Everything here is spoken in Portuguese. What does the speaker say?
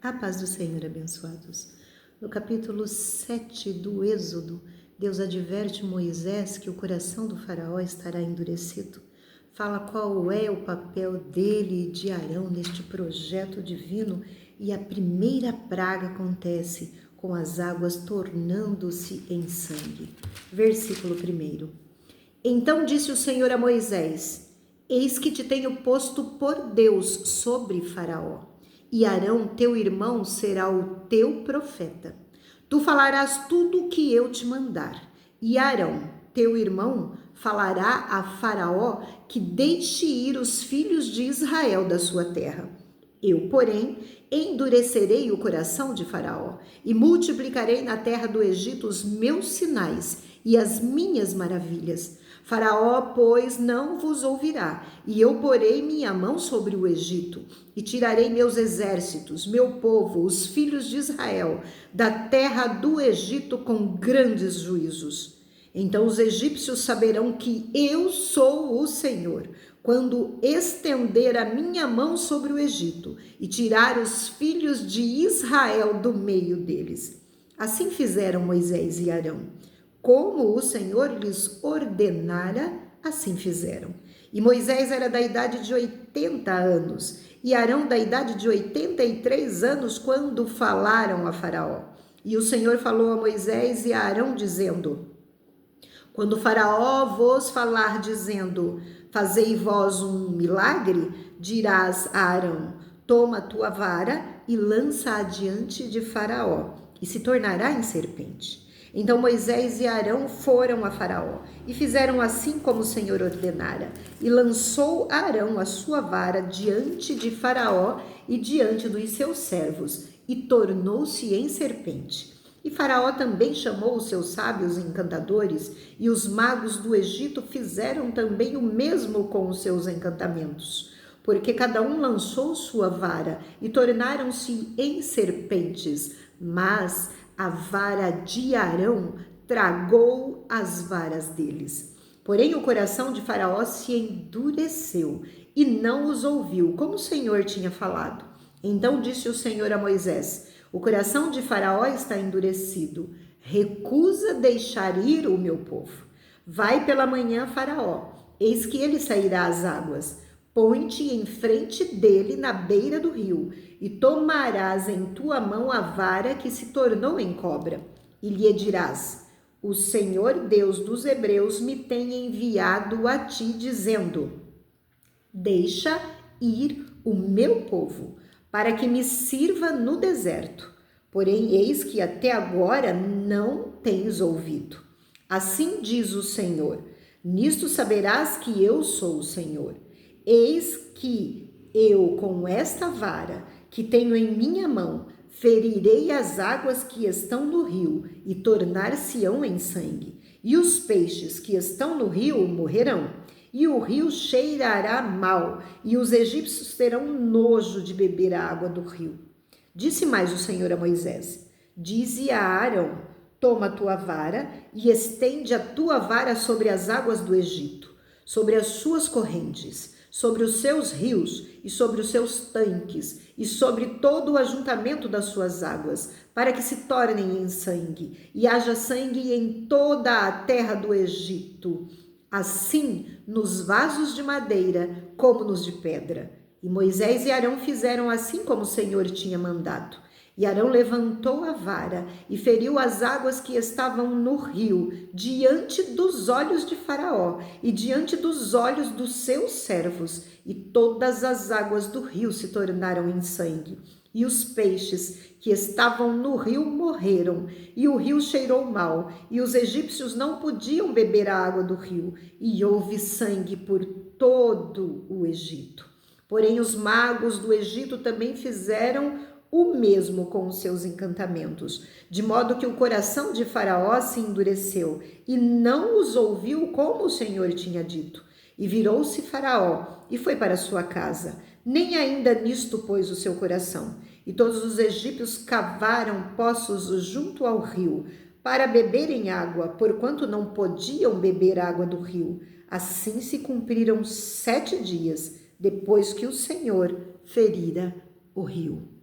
A paz do Senhor, abençoados. No capítulo 7 do Êxodo, Deus adverte Moisés que o coração do faraó estará endurecido. Fala qual é o papel dele e de Arão neste projeto divino e a primeira praga acontece com as águas tornando-se em sangue. Versículo 1. Então disse o Senhor a Moisés: Eis que te tenho posto por Deus sobre Faraó, e Arão, teu irmão, será o teu profeta. Tu falarás tudo o que eu te mandar, e Arão, teu irmão, falará a Faraó que deixe ir os filhos de Israel da sua terra. Eu, porém, endurecerei o coração de Faraó e multiplicarei na terra do Egito os meus sinais e as minhas maravilhas. Faraó, pois, não vos ouvirá, e eu porei minha mão sobre o Egito, e tirarei meus exércitos, meu povo, os filhos de Israel, da terra do Egito com grandes juízos. Então os egípcios saberão que eu sou o Senhor, quando estender a minha mão sobre o Egito e tirar os filhos de Israel do meio deles. Assim fizeram Moisés e Arão. Como o Senhor lhes ordenara, assim fizeram. E Moisés era da idade de 80 anos, e Arão da idade de 83 anos, quando falaram a Faraó. E o Senhor falou a Moisés e a Arão, dizendo: Quando Faraó vos falar, dizendo: Fazei vós um milagre, dirás a Arão: Toma a tua vara e lança adiante de Faraó, e se tornará em serpente. Então Moisés e Arão foram a Faraó e fizeram assim como o Senhor ordenara. E lançou Arão a sua vara diante de Faraó e diante dos seus servos, e tornou-se em serpente. E Faraó também chamou os seus sábios encantadores, e os magos do Egito fizeram também o mesmo com os seus encantamentos. Porque cada um lançou sua vara, e tornaram-se em serpentes, mas a vara de Arão tragou as varas deles. Porém, o coração de Faraó se endureceu e não os ouviu, como o Senhor tinha falado. Então disse o Senhor a Moisés: O coração de Faraó está endurecido. Recusa deixar ir o meu povo. Vai pela manhã, Faraó. Eis que ele sairá às águas. Põe-te em frente dele na beira do rio, e tomarás em tua mão a vara que se tornou em cobra, e lhe dirás: O Senhor Deus dos Hebreus me tem enviado a ti, dizendo: Deixa ir o meu povo, para que me sirva no deserto. Porém, eis que até agora não tens ouvido. Assim diz o Senhor: Nisto saberás que eu sou o Senhor. Eis que eu, com esta vara que tenho em minha mão, ferirei as águas que estão no rio e tornar-se-ão em sangue, e os peixes que estão no rio morrerão, e o rio cheirará mal, e os egípcios terão nojo de beber a água do rio. Disse mais o Senhor a Moisés: Dize a Arão: Toma a tua vara e estende a tua vara sobre as águas do Egito, sobre as suas correntes, sobre os seus rios e sobre os seus tanques e sobre todo o ajuntamento das suas águas, para que se tornem em sangue, e haja sangue em toda a terra do Egito, assim nos vasos de madeira como nos de pedra. E Moisés e Arão fizeram assim como o Senhor tinha mandado. E Arão levantou a vara e feriu as águas que estavam no rio, diante dos olhos de Faraó e diante dos olhos dos seus servos, e todas as águas do rio se tornaram em sangue. E os peixes que estavam no rio morreram, e o rio cheirou mal, e os egípcios não podiam beber a água do rio, e houve sangue por todo o Egito. Porém, os magos do Egito também fizeram o mesmo com os seus encantamentos, de modo que o coração de Faraó se endureceu e não os ouviu como o Senhor tinha dito. E virou-se Faraó e foi para sua casa, nem ainda nisto pôs o seu coração. E todos os egípcios cavaram poços junto ao rio para beberem água, porquanto não podiam beber água do rio. Assim se cumpriram 7 dias depois que o Senhor ferira o rio.